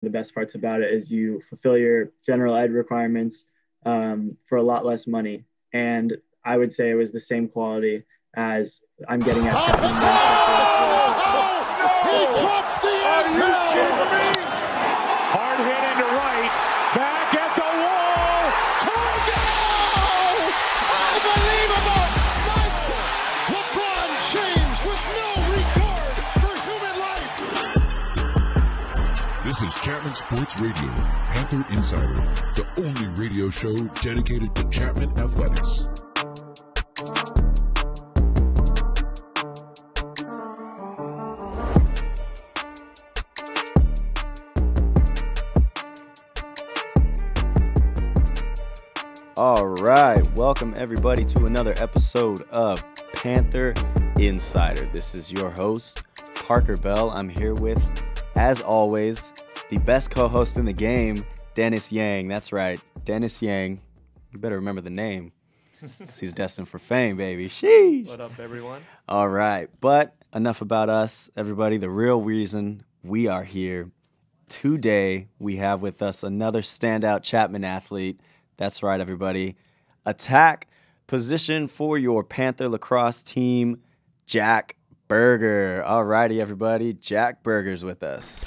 the best parts about it is you fulfill your general ed requirements for a lot less money. And I would say it was the same quality as I'm getting at Chapman Manchester. He drops the end zone. Are you kidding me? Hard hit into right. Back at the wall. Unbelievable. Michael. LeBron James with no regard for human life. This is Chapman Sports Radio, Panther Insider, the only radio show dedicated to Chapman athletics. All right, welcome everybody to another episode of Panther Insider. This is your host, Parker Bell. I'm here with, as always, the best co-host in the game, Dennis Yang. That's right, Dennis Yang. You better remember the name, because he's destined for fame, baby. Sheesh. What up, everyone? All right, but enough about us, everybody. The real reason we are here today, we have with us another standout Chapman athlete. That's right, everybody. Attack position for your Panther lacrosse team, Jack Berger. All righty, everybody. Jack Berger's with us.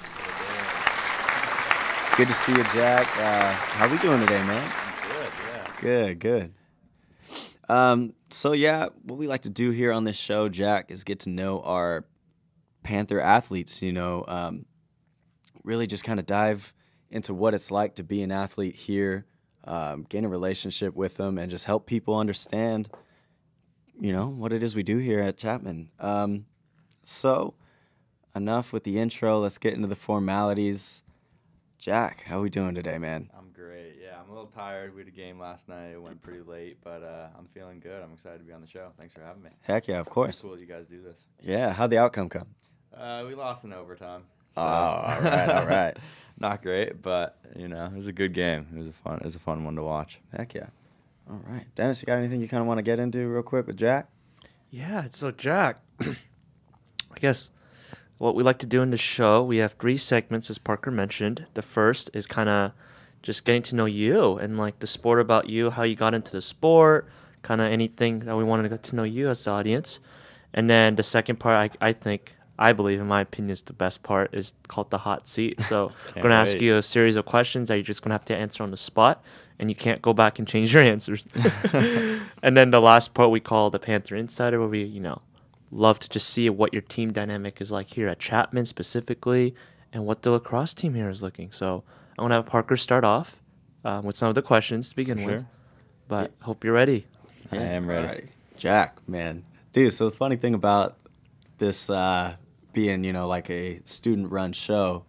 Good to see you, Jack. How we doing today, man? Good, yeah. Good. So, what we like to do here on this show, Jack, is get to know our Panther athletes, really just kind of dive into what it's like to be an athlete here. Gain a relationship with them and just help people understand, what it is we do here at Chapman. So, enough with the intro. Let's get into the formalities. Jack, how are we doing today, man? I'm great. Yeah, I'm a little tired. We had a game last night. It went pretty late, but I'm feeling good. I'm excited to be on the show. Thanks for having me. Heck yeah, of course. It's cool you guys do this. Yeah, how'd the outcome come? We lost in overtime. So. Oh, all right. Not great, but it was a good game. It was a fun one to watch. Heck yeah. All right. Dennis, you got anything you kind of want to get into real quick with Jack? Yeah, so Jack, I guess what we like to do in the show, we have 3 segments, as Parker mentioned. The first is kind of just getting to know you and like the sport about you, how you got into the sport, kind of anything that we wanted to get to know you as the audience. And then the second part, I believe, in my opinion, is the best part, is called the hot seat. So I'm going to ask you a series of questions that you're just going to have to answer on the spot, and you can't go back and change your answers. And then the last part we call the Panther Insider, where we, love to just see what your team dynamic is like here at Chapman specifically, and what the lacrosse team here is looking. So I want to have Parker start off with some of the questions to begin with. But hope you're ready. I am ready. All right. Jack, man. Dude, so the funny thing about this being, like a student-run show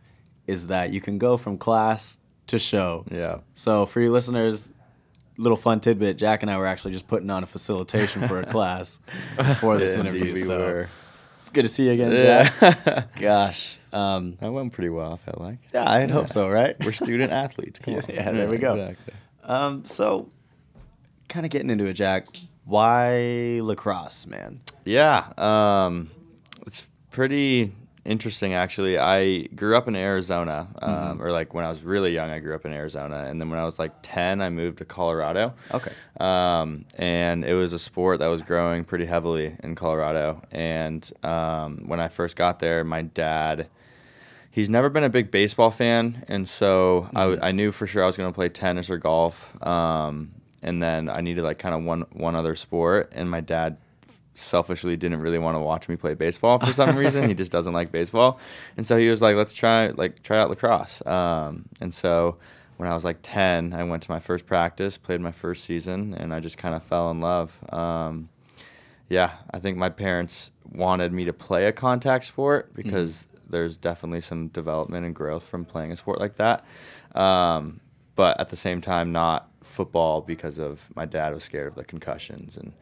is that you can go from class to show. Yeah. So for you listeners, little fun tidbit, Jack and I were actually just putting on a facilitation for a class before this interview. So it's good to see you again, Jack. Gosh. That went pretty well, I felt like. Yeah, I'd hope so, right? We're student athletes. Come on. Yeah, there we go. Exactly. So kind of getting into it, Jack, why lacrosse, man? Yeah. It's pretty interesting, actually. I grew up in Arizona, or like when I was really young, I grew up in Arizona. And then when I was like 10, I moved to Colorado. Okay. And it was a sport that was growing pretty heavily in Colorado. And when I first got there, my dad, he's never been a big baseball fan. And so I knew for sure I was going to play tennis or golf. And then I needed like kind of one other sport. And my dad selfishly didn't really want to watch me play baseball for some reason. He just doesn't like baseball. And so he was like, let's try out lacrosse. And so when I was like 10, I went to my first practice, played my first season, and I just kind of fell in love. I think my parents wanted me to play a contact sport because there's definitely some development and growth from playing a sport like that. But at the same time, not football, because of my dad was scared of the concussions and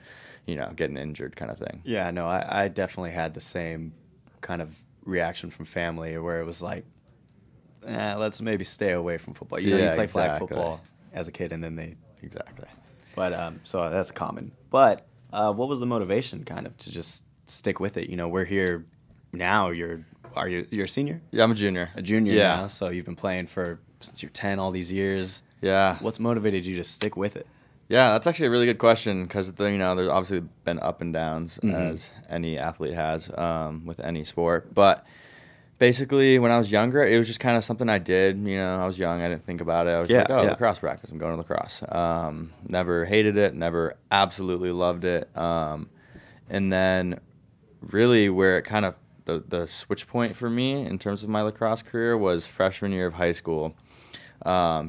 getting injured kind of thing. Yeah, no, I definitely had the same kind of reaction from family where it was like, let's maybe stay away from football. You play flag football as a kid, and then they... Exactly. But, so that's common. But what was the motivation kind of to just stick with it? We're here now you're a senior? Yeah, I'm a junior. A junior Yeah. now, so you've been playing since you're 10 all these years. Yeah. What's motivated you to stick with it? Yeah, that's actually a really good question because there's obviously been up and downs as any athlete has with any sport. But basically, when I was younger, it was just kind of something I did. I was young, I didn't think about it. I was lacrosse practice. I'm going to lacrosse. Never hated it, never absolutely loved it. And then really where it kind of the switch point for me in terms of my lacrosse career was freshman year of high school.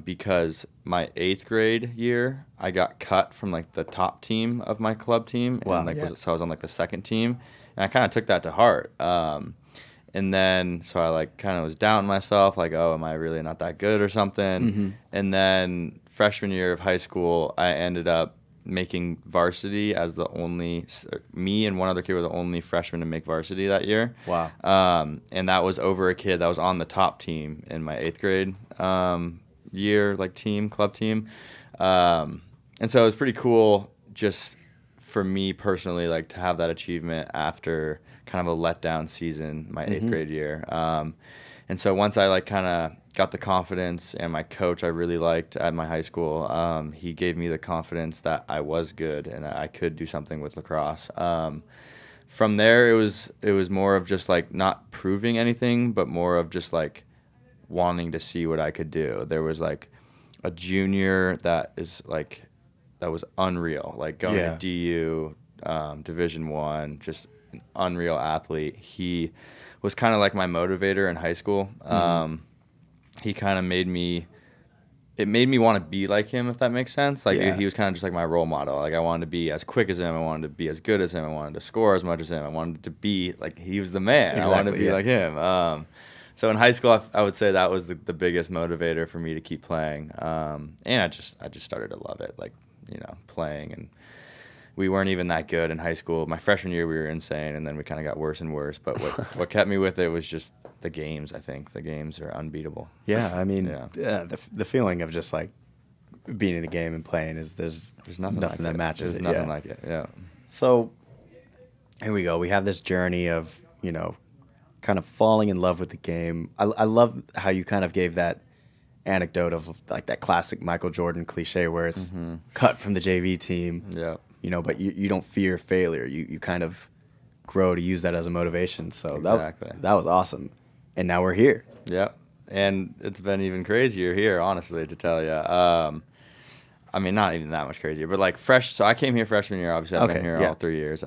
Because my 8th grade year, I got cut from like the top team of my club team. Wow. And so I was on like the second team, and I kind of took that to heart. And then so I like kind of was doubting myself, like, oh, am I really not that good or something? And then freshman year of high school, I ended up making varsity as me and one other kid were the only freshmen to make varsity that year. Wow. And that was over a kid that was on the top team in my 8th grade year, like club team. And so it was pretty cool just for me personally, like to have that achievement after kind of a letdown season, my 8th grade year. And so once I like kind of got the confidence, and my coach I really liked at my high school, he gave me the confidence that I was good and that I could do something with lacrosse. From there, it was more of just like not proving anything, but more of just like wanting to see what I could do. There was like a junior that was unreal, like going to DU, Division I, just an unreal athlete. He was kind of like my motivator in high school. He kind of made me want to be like him, if that makes sense. Like he was kind of just like my role model. Like I wanted to be as quick as him. I wanted to be as good as him. I wanted to score as much as him. I wanted to be like he was the man. Exactly, I wanted to be like him. So in high school, I would say that was the biggest motivator for me to keep playing. And I just started to love it, like playing. And we weren't even that good in high school. My freshman year, we were insane, and then we kind of got worse and worse. But what kept me with it was just the games. I think the games are unbeatable. Yeah, I mean, the feeling of just like being in a game and playing is there's nothing like that matches There's it. nothing like it. Yeah. So here we go. We have this journey of kind of falling in love with the game. I love how you kind of gave that anecdote of like that classic Michael Jordan cliche where it's cut from the JV team. Yeah. But you don't fear failure. You kind of grow to use that as a motivation. So exactly. that was awesome. And now we're here. Yep. And it's been even crazier here, honestly, to tell you. I mean, not even that much crazier, but like so I came here freshman year. Obviously, I've been here all 3 years.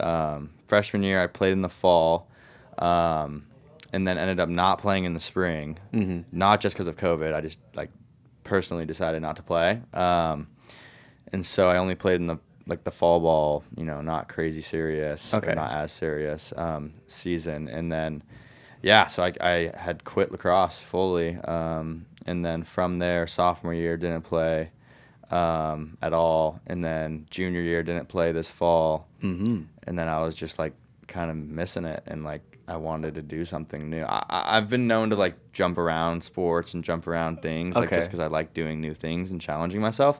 Freshman year, I played in the fall, and then ended up not playing in the spring. Not just because of COVID. I just like personally decided not to play. And so I only played in the fall ball, not crazy serious, or not as serious season. And then, so I had quit lacrosse fully. And then from there, sophomore year, didn't play at all. And then junior year, didn't play this fall. And then I was just like kind of missing it, and like I wanted to do something new. I've been known to like jump around sports and jump around things, like just because I like doing new things and challenging myself.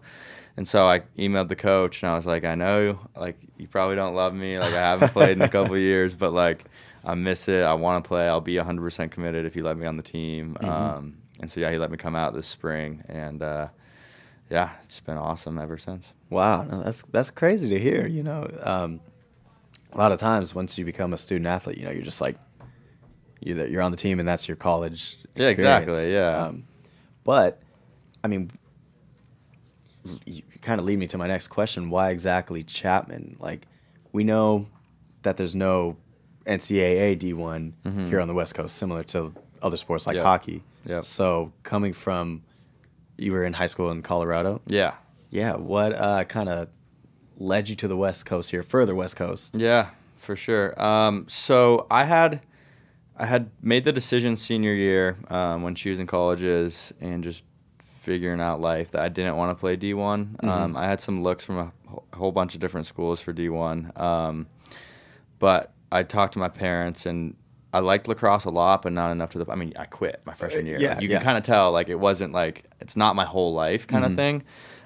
And so I emailed the coach, and I was like, I know, like, you probably don't love me. Like, I haven't played in a couple of years, but, like, I miss it. I want to play. I'll be 100% committed if you let me on the team. And so, he let me come out this spring. And, it's been awesome ever since. Wow. No, that's crazy to hear, A lot of times, once you become a student athlete, you're just like, you're on the team, and that's your college experience. Yeah, exactly, yeah. But, I mean, you kind of lead me to my next question. Why exactly Chapman? Like, we know that there's no NCAA D1 here on the West Coast, similar to other sports like hockey. Yep. So coming from, you were in high school in Colorado? Yeah. Yeah. What kind of led you to the West Coast here, further West Coast? Yeah, for sure. So I had made the decision senior year when choosing colleges and just figuring out life that I didn't want to play D1. I had some looks from a whole bunch of different schools for D1. But I talked to my parents, and I liked lacrosse a lot, but not enough I quit my freshman year. Yeah, you can kind of tell, like, it wasn't like, it's not my whole life kind of thing.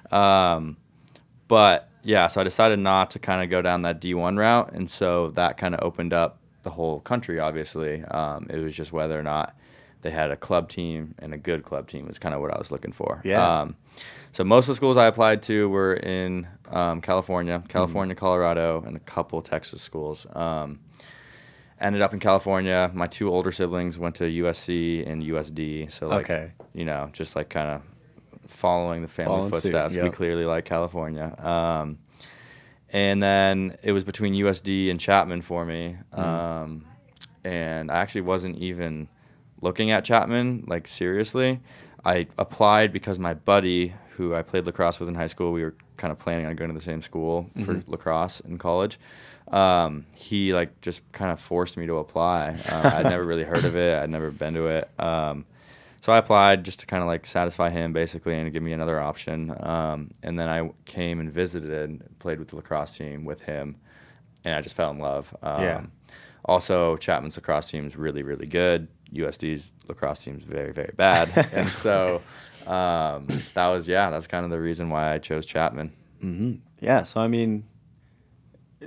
But so I decided not to kind of go down that D1 route. And so that kind of opened up the whole country, obviously. It was just whether or not they had a club team, and a good club team was kind of what I was looking for. Yeah. So most of the schools I applied to were in California, Colorado, and a couple Texas schools. Ended up in California. My 2 older siblings went to USC and USD. So, like, you know, just like kind of following the family footsteps. We clearly like California. And then it was between USD and Chapman for me. And I actually wasn't even looking at Chapman, like, seriously. I applied because my buddy, who I played lacrosse with in high school, we were kind of planning on going to the same school for lacrosse in college. He, like, just kind of forced me to apply. I'd never really heard of it. I'd never been to it. So I applied just to kind of, like, satisfy him, basically, and give me another option. And then I came and visited, played with the lacrosse team with him, and I just fell in love. Also, Chapman's lacrosse team is really, really good. USD's lacrosse team is very, very bad. And so that's kind of the reason why I chose Chapman. Yeah, so, I mean,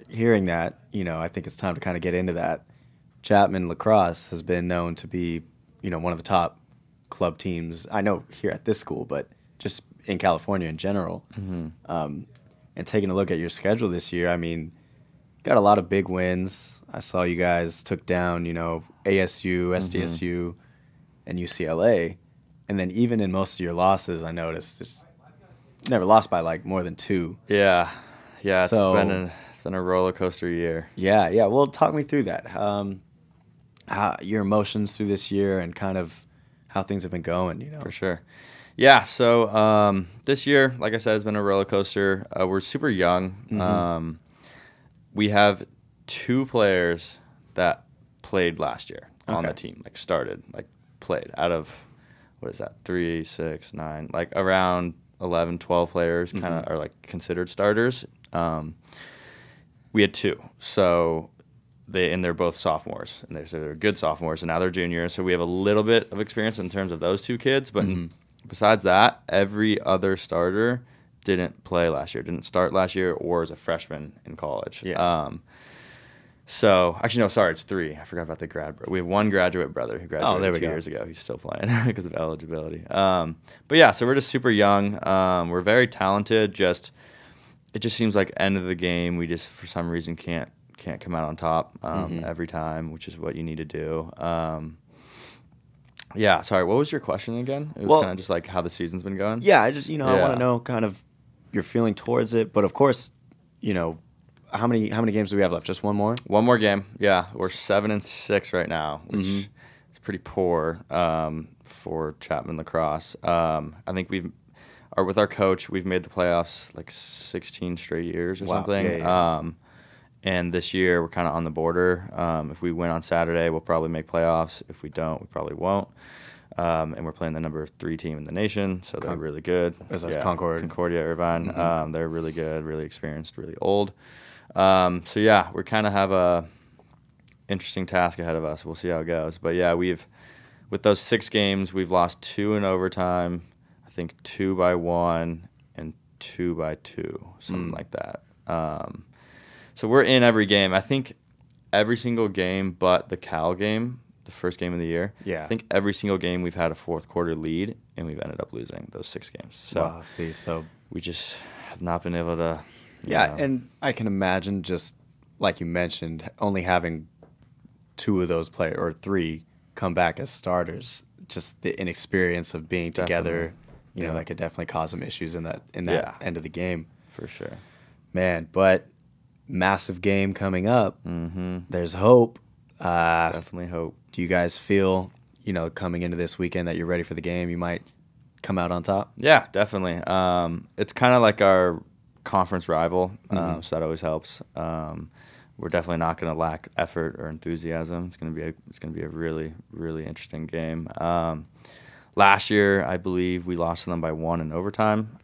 hearing that, you know, I think it's time to kind of get into that. Chapman lacrosse has been known to be, you know, one of the top club teams, I know here at this school, but just in California in general. And taking a look at your schedule this year, I mean, got a lot of big wins. I saw you guys took down, you know, ASU, SDSU, and UCLA. And then even in most of your losses, I noticed just never lost by, like, more than 2. Yeah, it's been a roller coaster year. Yeah. Well, talk me through that. How your emotions through this year and kind of how things have been going, you know. For sure. Yeah, so this year, like I said, has been a roller coaster. We're super young. We have 2 players that played last year on the team, like started, like played out of, what is that, 3, 6, 9, like around 11, 12 players kind of are like considered starters. We had 2, so they're both sophomores, and they're good sophomores, and now they're juniors, so we have a little bit of experience in terms of those 2 kids, but besides that, every other starter didn't play last year, didn't start last year, or as a freshman in college. So, actually, no, sorry, it's 3. I forgot about the grad brother. We have 1 graduate brother who graduated 2 years ago. He's still playing because of eligibility. But yeah, so we're just super young. We're very talented. It just seems like end of the game, we just, for some reason, can't come out on top every time, which is what you need to do. Yeah, sorry, what was your question again? It was kind of just like how the season's been going? Yeah, I just, you know, I want to know kind of your feeling towards it. But, of course, you know, how many games do we have left? Just 1 more? 1 more game, yeah. We're 7-6 right now, which is pretty poor for Chapman lacrosse. I think with our coach, we've made the playoffs like 16 straight years or something. And this year, we're kind of on the border. If we win on Saturday, we'll probably make playoffs. If we don't, we probably won't. And we're playing the number 3 team in the nation, so they're really good. That's Concordia, Irvine. They're really good, really experienced, really old. So yeah, we kind of have a interesting task ahead of us. We'll see how it goes. But yeah, with those 6 games, we've lost 2 in overtime. I think 2 by 1 and 2 by 2, something like that. So we're in every game. I think every single game but the Cal game, the first game of the year. Yeah. I think every single game we've had a 4th quarter lead, and we've ended up losing those 6 games. So so we just have not been able to. Yeah, and I can imagine, just like you mentioned, only having 2 of those players, or 3, come back as starters. Just the inexperience of being together, you know, that could definitely cause some issues in that end of the game. For sure. Man, but massive game coming up. There's hope. Definitely hope. Do you guys feel, you know, coming into this weekend that you're ready for the game, you might come out on top? Yeah, definitely. It's kind of like our conference rival, so that always helps. We're definitely not going to lack effort or enthusiasm. It's going to be a really, really interesting game. Last year, I believe we lost to them by 1 in overtime.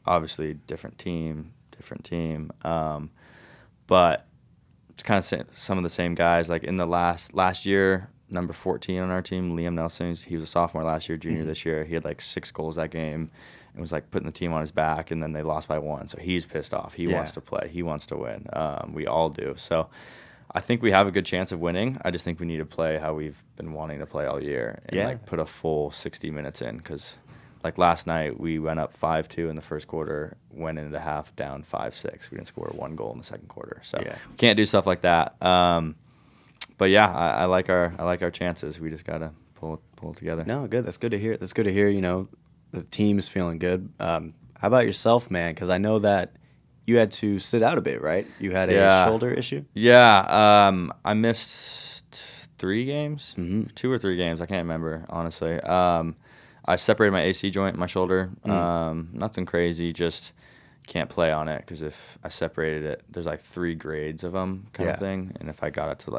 Obviously, different team. But it's kind of some of the same guys. Like in the last year, number 14 on our team, Liam Nelson, he was a sophomore last year, junior this year. He had like 6 goals that game. It was like putting the team on his back, and then they lost by 1. So he's pissed off. He wants to play. He wants to win. We all do. So I think we have a good chance of winning. I just think we need to play how we've been wanting to play all year and like put a full 60 minutes in, because like last night we went up 5-2 in the first quarter, went into half down 5-6. We didn't score one goal in the second quarter, so we can't do stuff like that. But yeah, I like our chances. We just gotta pull it together. No, good. That's good to hear. That's good to hear. You know, the team is feeling good. How about yourself, man? Because I know that you had to sit out a bit, right? You had a shoulder issue? Yeah. I missed 3 games, 2 or 3 games. I can't remember, honestly. I separated my AC joint in my shoulder. Nothing crazy, just can't play on it because if I separated it, there's like 3 grades of them kind of thing. And if I got it to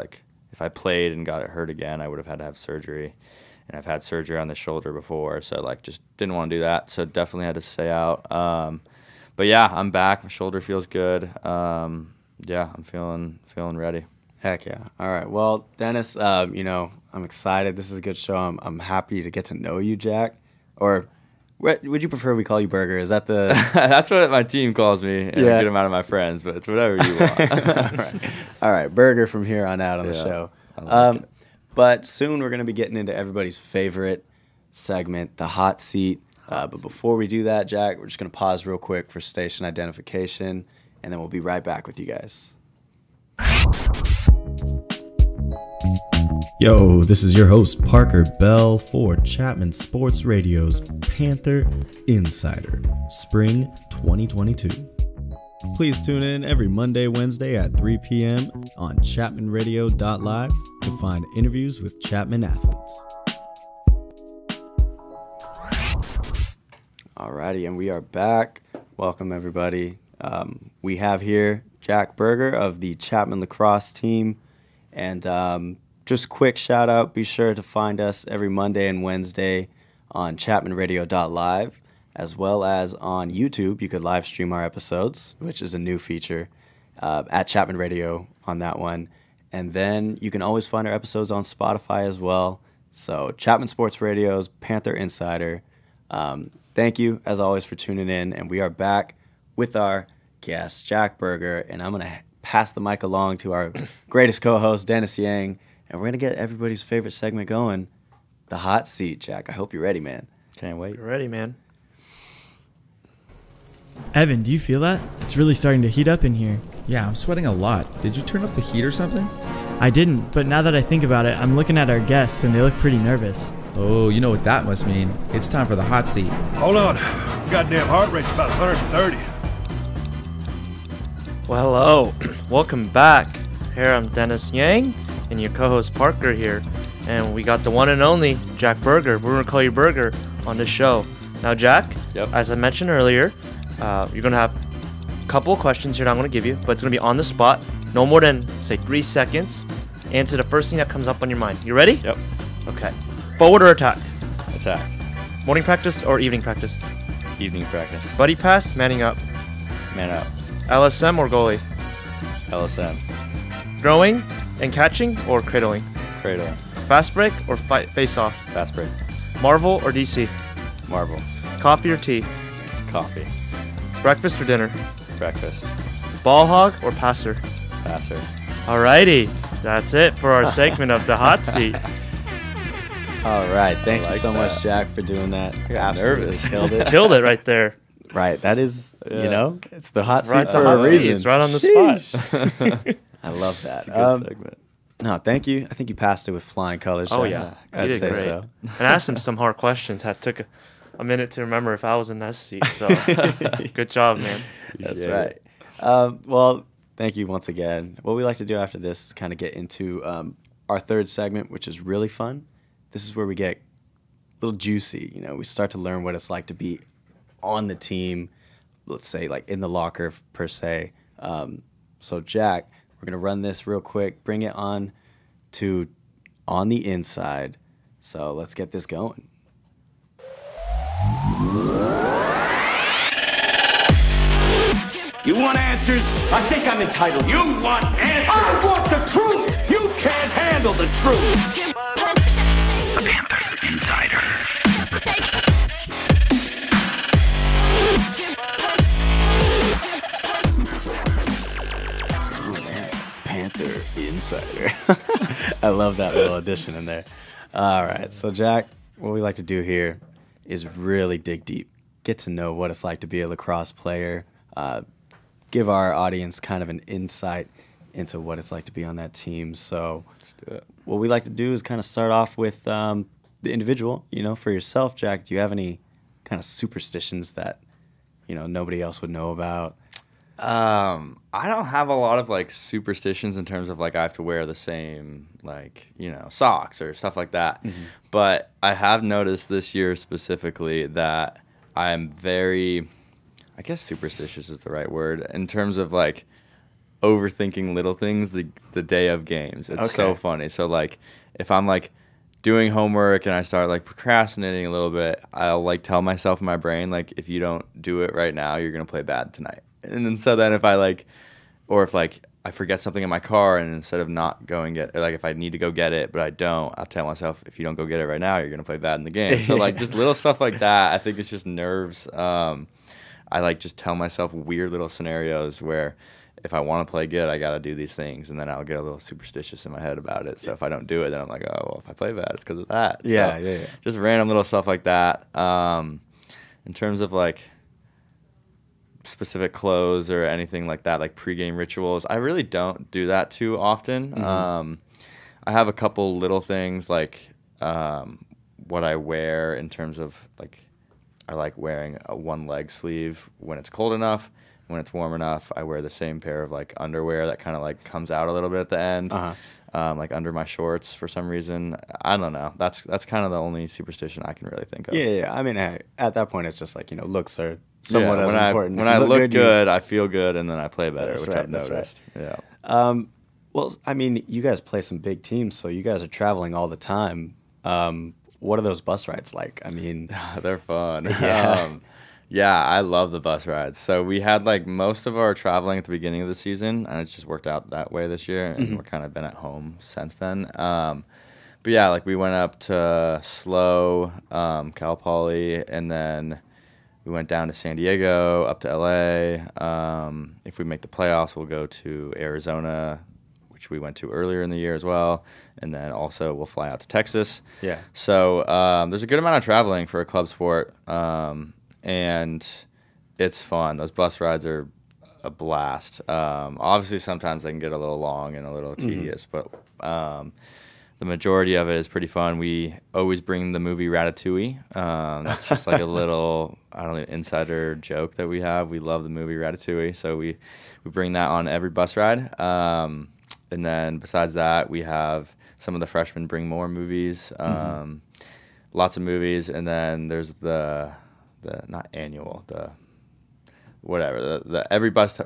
if I played and got it hurt again, I would have had to have surgery. And I've had surgery on the shoulder before, so just didn't want to do that. So definitely had to stay out. But yeah, I'm back. My shoulder feels good. I'm feeling ready. Heck yeah. All right. Well, Dennis, I'm excited. This is a good show. I'm happy to get to know you, Jack. Or would you prefer we call you Berger? Is that the... That's what my team calls me, and I get them out of my friends, but it's whatever you want. All right. Berger from here on out on the show. I like it. But soon we're going to be getting into everybody's favorite segment, the hot seat. But before we do that, Jack, we're just going to pause real quick for station identification, and then we'll be right back with you guys. Yo, this is your host, Parker Bell, for Chapman Sports Radio's Panther Insider, Spring 2022. Please tune in every Monday, Wednesday at 3 p.m. on chapmanradio.live to find interviews with Chapman athletes. Alrighty, and we are back. Welcome, everybody. We have here Jack Berger of the Chapman Lacrosse team. And just quick shout out, be sure to find us every Monday and Wednesday on chapmanradio.live, as well as on YouTube. You could live stream our episodes, which is a new feature, at Chapman Radio on that one. And then you can always find our episodes on Spotify as well. So Chapman Sports Radio's Panther Insider. Thank you, as always, for tuning in, and we are back with our guest, Jack Berger, and I'm going to pass the mic along to our greatest co-host, Dennis Yang, and we're going to get everybody's favorite segment going, the hot seat. Jack, I hope you're ready, man. Can't wait. You're ready, man. Evan, do you feel that? It's really starting to heat up in here. Yeah, I'm sweating a lot. Did you turn up the heat or something? I didn't, but now that I think about it, I'm looking at our guests, and they look pretty nervous. Oh, you know what that must mean. It's time for the hot seat. Hold on. Goddamn heart rate's about 130. Well, hello. Welcome back. Here I'm Dennis Yang, and your co-host Parker here. And we got the one and only Jack Berger. We're going to call you Berger on this show. Now, Jack, as I mentioned earlier, you're going to have a couple of questions here that I'm going to give you, but it's going to be on the spot. No more than, say, 3 seconds. Answer the first thing that comes up on your mind. You ready? Yep. Okay. Forward or attack? Attack. Morning practice or evening practice? Evening practice. Buddy pass, manning up. Man up. LSM or goalie? LSM. Throwing and catching or cradling? Cradle. Fast break or face off? Fast break. Marvel or DC? Marvel. Coffee or tea? Coffee. Breakfast or dinner? Breakfast. Ball hog or passer? Passer. Alrighty, that's it for our segment of the hot seat. All right, thank you like so much, that. Jack, for doing that. You're absolutely absolutely killed it. Killed it right there. Right, that is, it's the hot Right, seat the for hot a seat. reason. It's right on the spot. I love that. It's a good segment. No, thank you. I think you passed it with flying colors. Oh, Jack. yeah. I'd You did say great. so. And I asked him some hard questions. That took a minute to remember if I was in that seat. So good job, man. That's Yeah. right. Well, thank you once again. What we like to do after this is kind of get into our third segment, which is really fun. This is where we get a little juicy. You know, we start to learn what it's like to be on the team, let's say like in the locker per se. So Jack, we're gonna run this real quick, bring it on to on the inside. So let's get this going. You want answers? I think I'm entitled. You want answers? I want the truth! You can't handle the truth! The Panther Insider. Panther Insider. I love that little addition in there. All right. So, Jack, what we like to do here is really dig deep, get to know what it's like to be a lacrosse player, give our audience kind of an insight into what it's like to be on that team. So let's do it. What we like to do is kind of start off with the individual. For yourself, Jack, do you have any kind of superstitions that, nobody else would know about? I don't have a lot of like superstitions in terms of like I have to wear the same socks or stuff like that. Mm-hmm. But I have noticed this year specifically that I am very, I guess superstitious is the right word, in terms of like overthinking little things the day of games. It's so funny. So like if I'm like doing homework and I start like procrastinating a little bit, I'll like tell myself in my brain like, if you don't do it right now, you're gonna play bad tonight. And then so then if I forget something in my car and instead of not going get, or like if I need to go get it but I don't, I'll tell myself, if you don't go get it right now, you're gonna play bad in the game. So like just little stuff like that. I think it's just nerves. I like just tell myself weird little scenarios where if I want to play good, I got to do these things, and then I'll get a little superstitious in my head about it. So if I don't do it, then I'm like, oh, well, if I play bad, it's because of that. Yeah. Just random little stuff like that. In terms of like specific clothes or anything like that, like pregame rituals, I really don't do that too often. Mm-hmm. I have a couple little things like what I wear in terms of like, I like wearing a one leg sleeve when it's cold enough. When it's warm enough, I wear the same pair of like underwear that kind of like comes out a little bit at the end, like under my shorts for some reason. I don't know. That's kind of the only superstition I can really think of. Yeah. I mean, at that point, it's just like, looks are somewhat as important. When I look good, I feel good, and then I play better, I've noticed. Right. Yeah. Well, I mean, you guys play some big teams, so you guys are traveling all the time. What are those bus rides like? I mean, they're fun. Yeah. Yeah, I love the bus rides. So we had like most of our traveling at the beginning of the season, and it's just worked out that way this year, and we're kind of been at home since then. But yeah, like we went up to SLO, Cal Poly, and then we went down to San Diego, up to LA. If we make the playoffs, we'll go to Arizona, which we went to earlier in the year as well, and then also we'll fly out to Texas. Yeah. So there's a good amount of traveling for a club sport. And it's fun. Those bus rides are a blast. Obviously, sometimes they can get a little long and a little tedious, but the majority of it is pretty fun. We always bring the movie Ratatouille. That's just like a little, insider joke that we have. We love the movie Ratatouille, so we bring that on every bus ride. And then besides that, we have some of the freshmen bring more movies, lots of movies, and then there's the not annual, every bus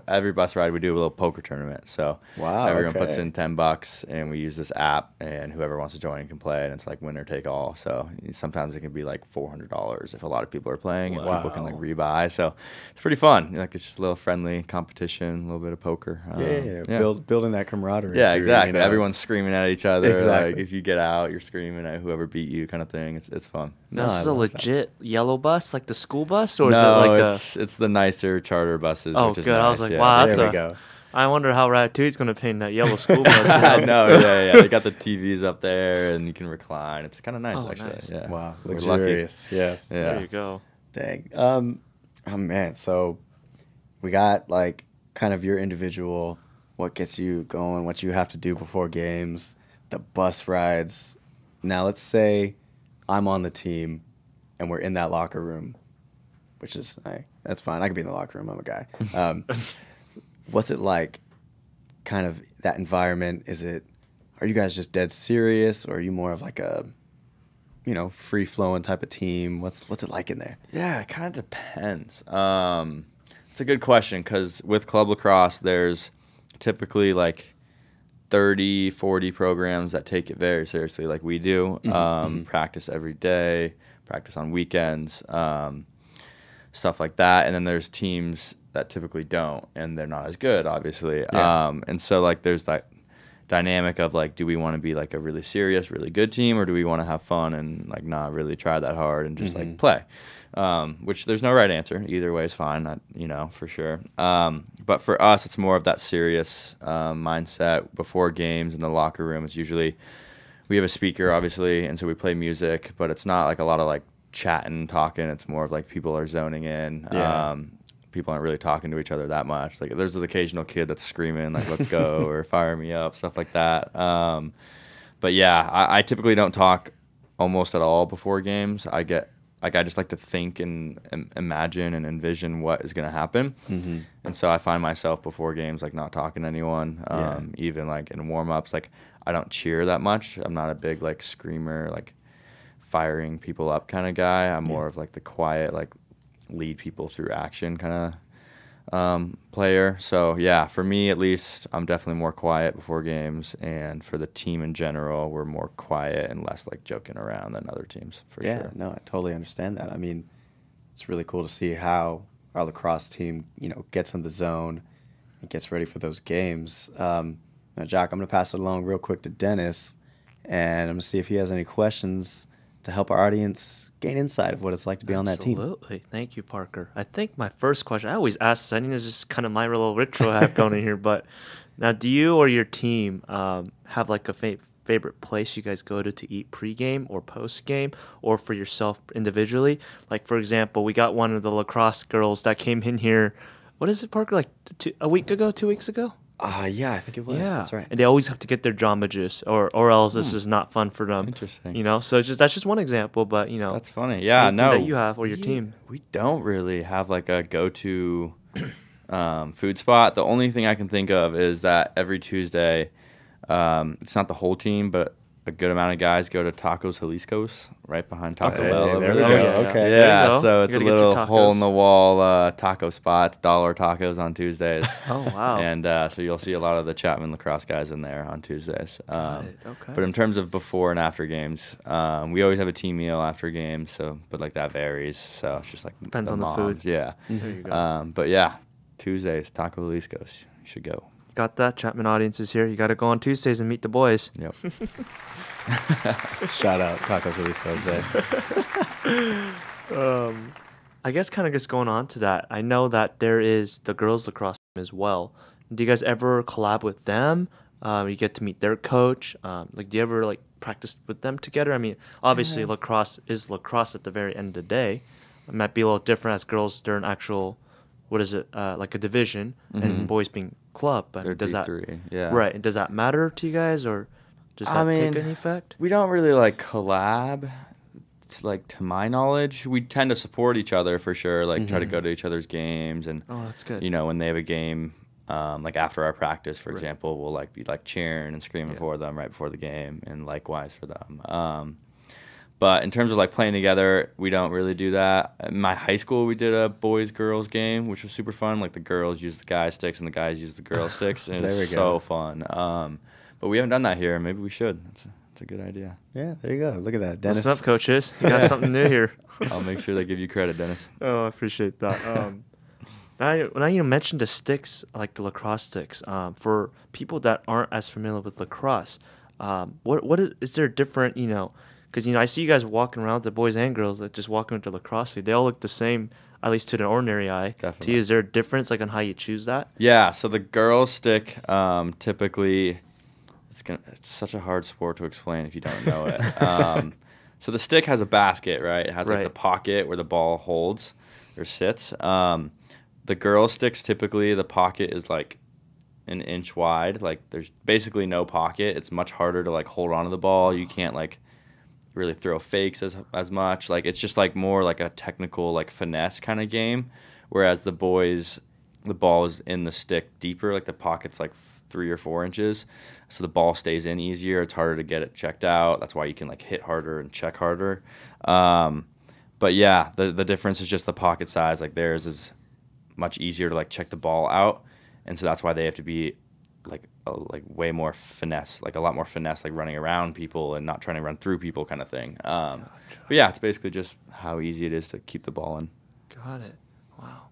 ride we do a little poker tournament. So everyone puts in $10 and we use this app, and whoever wants to join can play, and it's like winner take all. So sometimes it can be like $400 if a lot of people are playing, and people can like rebuy. So it's pretty fun. Like it's just a little friendly competition, a little bit of poker. Building that camaraderie. Yeah, exactly. Everyone's screaming at each other. Exactly. Like if you get out, you're screaming at whoever beat you, kind of thing. It's fun. No, this is a legit yellow bus, like the school bus, or is it like it's the nicer charter buses. Oh, which is good. Nice. I was like, wow, there we go. I wonder how Ratatouille's going to paint that yellow school bus. No, They got the TVs up there, and you can recline. It's kind of nice, actually. Nice. Yeah. Wow, luxurious. Yes. Yeah. There you go. Dang. Oh man. So we got like kind of your individual, what gets you going, what you have to do before games, the bus rides. Now let's say I'm on the team, and we're in that locker room, which is that's fine. I could be in the locker room. I'm a guy. What's it like, kind of that environment? Are you guys just dead serious, or are you more of like a, free-flowing type of team? What's it like in there? Yeah, it kind of depends. It's a good question, because with club lacrosse, there's typically like 30, 40 programs that take it very seriously, like we do. Practice every day, practice on weekends, stuff like that. And then there's teams that typically don't, and they're not as good, obviously. Yeah. And so like there's that dynamic of like, do we want to be like a really serious, really good team, or do we want to have fun and like not really try that hard and just like play? which there's no right answer. Either way is fine, for sure. But for us, it's more of that serious mindset before games in the locker room. It's usually we have a speaker, obviously, and so we play music, but it's not like a lot of like chatting, talking. It's more of like people are zoning in. Yeah. People aren't really talking to each other that much. Like there's an occasional kid that's screaming like "Let's go" or "Fire me up," stuff like that. But yeah, I typically don't talk almost at all before games. I just like to think and imagine and envision what is going to happen. Mm-hmm. And so I find myself before games like not talking to anyone. Even like in warm-ups, like I don't cheer that much. I'm not a big like screamer, like firing people up kind of guy. I'm more of like the quiet, like lead people through action kind of player. So yeah, for me at least, I'm definitely more quiet before games, and for the team in general, we're more quiet and less like joking around than other teams for sure. Yeah, no, I totally understand that. I mean, it's really cool to see how our lacrosse team, gets in the zone and gets ready for those games. Now, Jack, I'm going to pass it along real quick to Dennis, and I'm going to see if he has any questions to help our audience gain insight of what it's like to be on that team. Absolutely. Thank you, Parker. I think my first question, I always ask this, I think this is just kind of my little ritual I have going in here, but now do you or your team have like a favorite place you guys go to eat pregame or postgame, or for yourself individually? Like, for example, we got one of the lacrosse girls that came in here, what is it, Parker, like 2 weeks ago? Yeah, I think it was. Yeah, That's right. And they always have to get their Jamba Juice, or else this is not fun for them. Interesting. So that's just one example, but that's funny. Yeah, no, that you have or your team. We don't really have like a go-to food spot. The only thing I can think of is that every Tuesday, it's not the whole team, but a good amount of guys go to Tacos Jalisco's right behind Taco Bell. There we go. Okay. Yeah, so it's a little hole-in-the-wall taco spot, $1 tacos on Tuesdays. Oh, wow. And so you'll see a lot of the Chapman lacrosse guys in there on Tuesdays. Okay. But in terms of before and after games, we always have a team meal after games, but like that varies. So it's just like depends on moms. the food. Yeah. There you go. But yeah, Tuesdays, Taco Jalisco's. You should go. Got that. Chapman audience is here. You got to go on Tuesdays and meet the boys. Yep. Shout out Tacos Jalisco's there. I guess kind of just going on to that, I know that there is the girls lacrosse team as well. Do you guys ever collab with them? You get to meet their coach. Do you ever practice with them together? I mean, obviously lacrosse is lacrosse at the very end of the day. It might be a little different as girls. They're an actual, like a division, and boys being club. But does that D3, yeah. Right? And does that matter to you guys, or does that take any effect? We don't really collab. It's to my knowledge, we tend to support each other for sure. Try to go to each other's games, and that's good. When they have a game, after our practice, for example, we'll be cheering and screaming for them right before the game, and likewise for them. But in terms of playing together, we don't really do that. In my high school, we did a boys-girls game, which was super fun. The girls used the guys' sticks and the guys used the girls' sticks, and it was so fun. But we haven't done that here. Maybe we should. It's a good idea. Yeah, there you go. Look at that, Dennis. What's up, coaches? You got something new here. I'll make sure they give you credit, Dennis. Oh, I appreciate that. Now you mentioned the sticks, like the lacrosse sticks. For people that aren't as familiar with lacrosse, what is there different? Because I see you guys walking around, the boys and girls that just walking with the lacrosse stick. They all look the same, at least to the ordinary eye. Definitely. To you, is there a difference on how you choose that? Yeah. So the girls' stick, typically, it's such a hard sport to explain if you don't know it. So the stick has a basket, right? It has the pocket where the ball holds or sits. The girls' sticks, typically, the pocket is an inch wide. There's basically no pocket. It's much harder to hold onto the ball. You can't really throw fakes as much. It's just more a technical finesse kind of game, whereas the boys, the ball is in the stick deeper. The pocket's 3 or 4 inches, so the ball stays in easier. It's harder to get it checked out. That's why you can hit harder and check harder. But yeah, the difference is just the pocket size. Theirs is much easier to check the ball out, and so that's why they have to be way more finesse, a lot more finesse, running around people and not trying to run through people kind of thing. But yeah, it's basically just how easy it is to keep the ball in. Got it. Wow.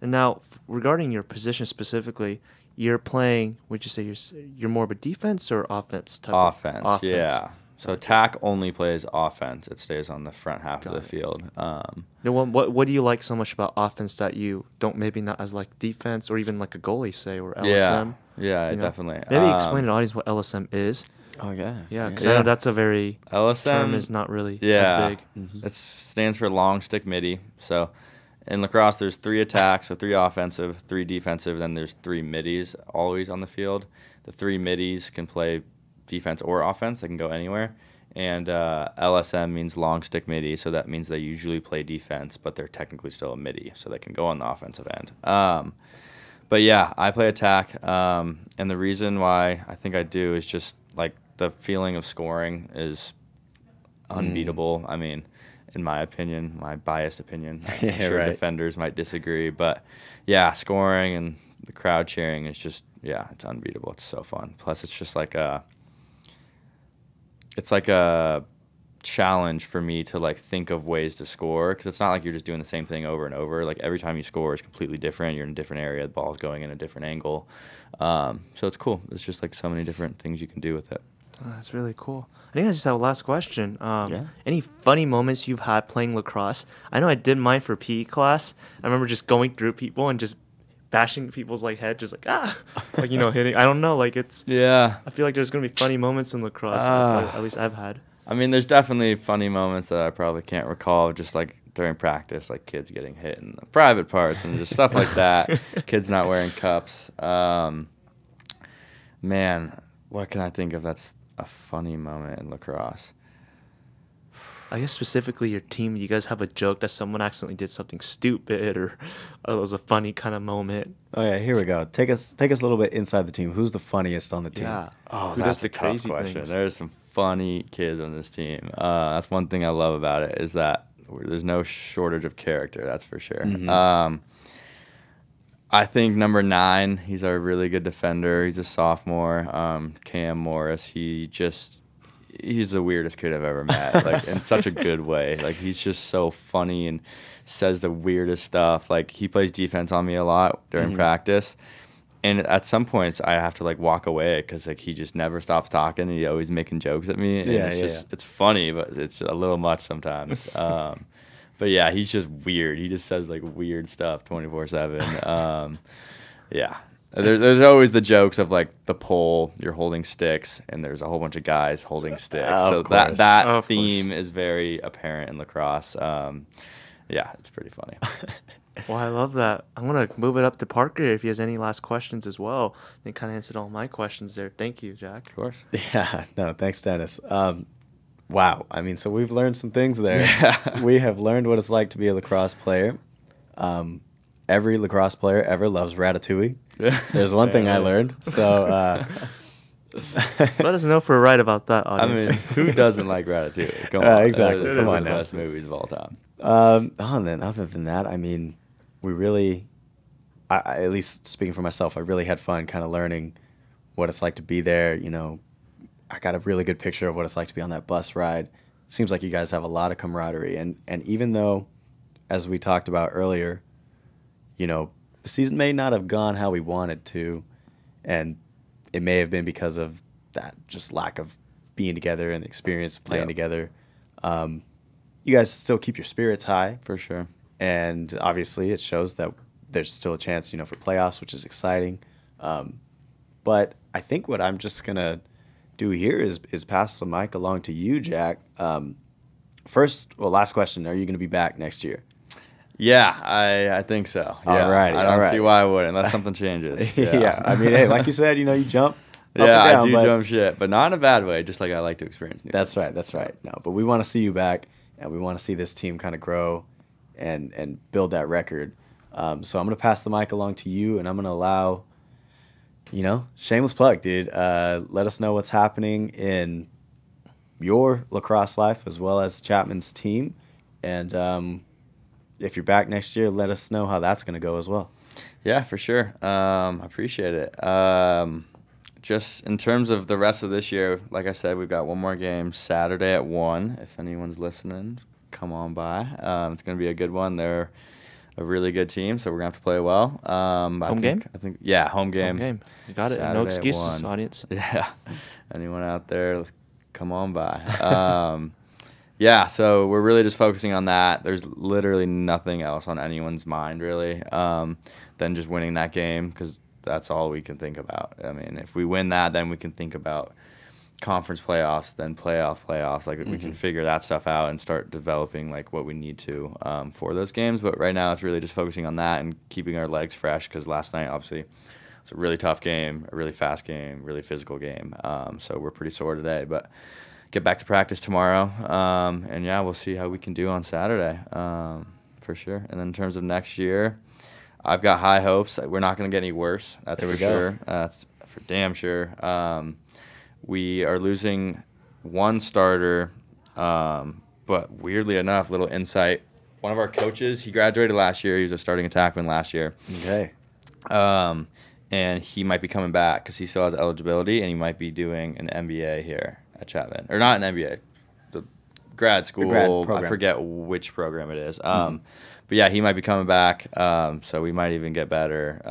And now, regarding your position specifically, you're playing, would you say you're more of a defense or offense type? Offense, yeah. So attack only plays offense. It stays on the front half of the field. What do you like so much about offense that you don't maybe not as like defense or even like a goalie say or LSM? Yeah, definitely. Maybe explain to the audience what LSM is. Oh yeah. Yeah, because I know that's a very LSM term is not really as big. It stands for long stick midi. So in lacrosse, there's 3 attacks, so 3 offensive, 3 defensive, then there's 3 middies always on the field. The 3 middies can play defense or offense. They can go anywhere. And LSM means long stick midi, so that means they usually play defense, but they're technically still a midi, so they can go on the offensive end. But yeah, I play attack, and the reason why I think I do is just like the feeling of scoring is unbeatable. I mean, in my opinion, my biased opinion, I'm sure defenders might disagree, but yeah, scoring and the crowd cheering is just, it's unbeatable. It's so fun. Plus, it's just like a challenge for me to like think of ways to score, because it's not like you're just doing the same thing over and over. Like every time you score is completely different. You're in a different area. The ball's going in a different angle. So it's cool. There's just like so many different things you can do with it. Oh, that's really cool. I think I just have a last question. Any funny moments you've had playing lacrosse? I know I did mine for PE class. I remember just going through people and just bashing people's like head, just like like hitting. I don't know, like it's I feel like there's gonna be funny moments in lacrosse. At least I've had. I mean, there's definitely funny moments that I probably can't recall, just like during practice, like kids getting hit in the private parts and just stuff like that. Kids not wearing cups. Man, what can I think of that's a funny moment in lacrosse? I guess specifically your team, you guys have a joke that someone accidentally did something stupid or it was a funny kind of moment. Oh yeah, here we go. Take us a little bit inside the team. Who's the funniest on the team? Yeah. Oh, who that's does the a tough crazy question. things? There's some funny kids on this team. That's one thing I love about it, is that there's no shortage of character. That's for sure. I think number 9, he's a really good defender. He's a sophomore. Cam Morris. He's the weirdest kid I've ever met, like in such a good way. Like he's just so funny and says the weirdest stuff. Like he plays defense on me a lot during practice, and at some points I have to like walk away because like he just never stops talking and he's always making jokes at me. And it's funny, but it's a little much sometimes. But yeah, he's just weird. He just says like weird stuff 24/7. There's always the jokes of like the pole, you're holding sticks, and there's a whole bunch of guys holding sticks. So that theme is very apparent in lacrosse. It's pretty funny. Well, I love that. I'm going to move it up to Parker if he has any last questions as well. He kind of answered all my questions there. Thank you, Jack. Of course. Yeah, no, thanks, Dennis. Wow. I mean, so we've learned some things there. Yeah. We have learned what it's like to be a lacrosse player. Every lacrosse player ever loves Ratatouille. There's one thing I learned. So let us know if we're right about that, audience. I mean, who doesn't like Ratatouille? Come on. Exactly. Come on the now. best movies of all time. And then other than that, I mean, we really, I at least speaking for myself, I really had fun kind of learning what it's like to be there. I got a really good picture of what it's like to be on that bus ride. Seems like you guys have a lot of camaraderie. And even though, as we talked about earlier, the season may not have gone how we wanted to, and it may have been because of that just lack of being together and the experience of playing together. You guys still keep your spirits high. For sure. And obviously it shows that there's still a chance, for playoffs, which is exciting. But I think what I'm just going to do here is pass the mic along to you, Jack. Last question. Are you going to be back next year? Yeah, I think so. Yeah. All right. I don't see why I wouldn't, unless something changes. Yeah. I mean, hey, like you said, you jump up Yeah, and down, I do jump shit, but not in a bad way. Just like I like to experience new things. That's right. No, but we want to see you back, and we want to see this team kind of grow and build that record. So I'm going to pass the mic along to you, and I'm going to allow, shameless plug, dude. Let us know what's happening in your lacrosse life as well as Chapman's team. And if you're back next year, let us know how that's going to go as well. Yeah, for sure. I appreciate it. Just in terms of the rest of this year, like I said, we've got one more game Saturday at 1. If anyone's listening, come on by. It's going to be a good one. They're a really good team, so we're going to have to play well. Home game? I think, yeah, home game. Home game. You got it. Saturday No at excuses, 1. audience. Yeah. Anyone out there, come on by. Yeah, so we're really just focusing on that. There's literally nothing else on anyone's mind, really, than just winning that game, because that's all we can think about. I mean, if we win that, then we can think about conference playoffs, then playoffs. Like, we can figure that stuff out and start developing, like, what we need to for those games. But right now it's really just focusing on that and keeping our legs fresh, because last night, obviously, it's a really tough game, a really fast game, really physical game. So we're pretty sore today, but get back to practice tomorrow, and yeah, we'll see how we can do on Saturday, for sure. And then in terms of next year, I've got high hopes. We're not going to get any worse. That's for sure. That's for damn sure. We are losing one starter, but weirdly enough, little insight. One of our coaches, he graduated last year. He was a starting attackman last year. Okay. And he might be coming back because he still has eligibility, and he might be doing an MBA here at Chapman. Or not an MBA, the grad school. I forget which program it is. But yeah, he might be coming back, so we might even get better.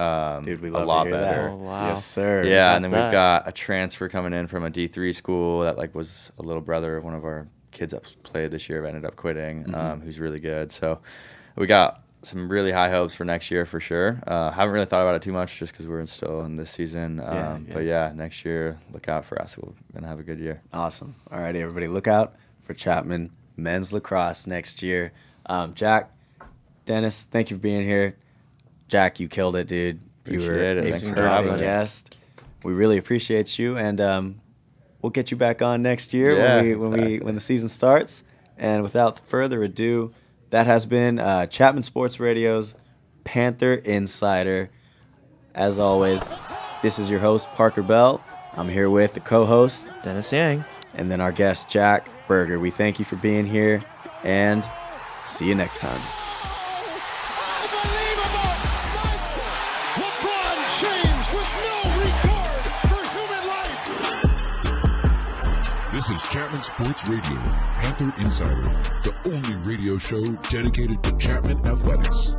Dude, we love a lot to hear better. That. Oh, wow. Yes, sir. Yeah, and then we've got a transfer coming in from a D3 school that like was a little brother of one of our kids that played this year, but ended up quitting, who's really good. So we got some really high hopes for next year for sure. Haven't really thought about it too much just because we're still in this season. But yeah, next year, look out for us. We're going to have a good year. Awesome. All right, everybody, look out for Chapman men's lacrosse next year. Jack, Dennis, thank you for being here. Jack, you killed it, dude. You were a perfect guest. We really appreciate you, and we'll get you back on next year when the season starts. And without further ado, that has been Chapman Sports Radio's Panther Insider. As always, this is your host, Parker Bell. I'm here with the co-host, Dennis Yang. And then our guest, Jack Berger. We thank you for being here, and see you next time. This is Chapman Sports Radio, Panther Insider, the only radio show dedicated to Chapman athletics.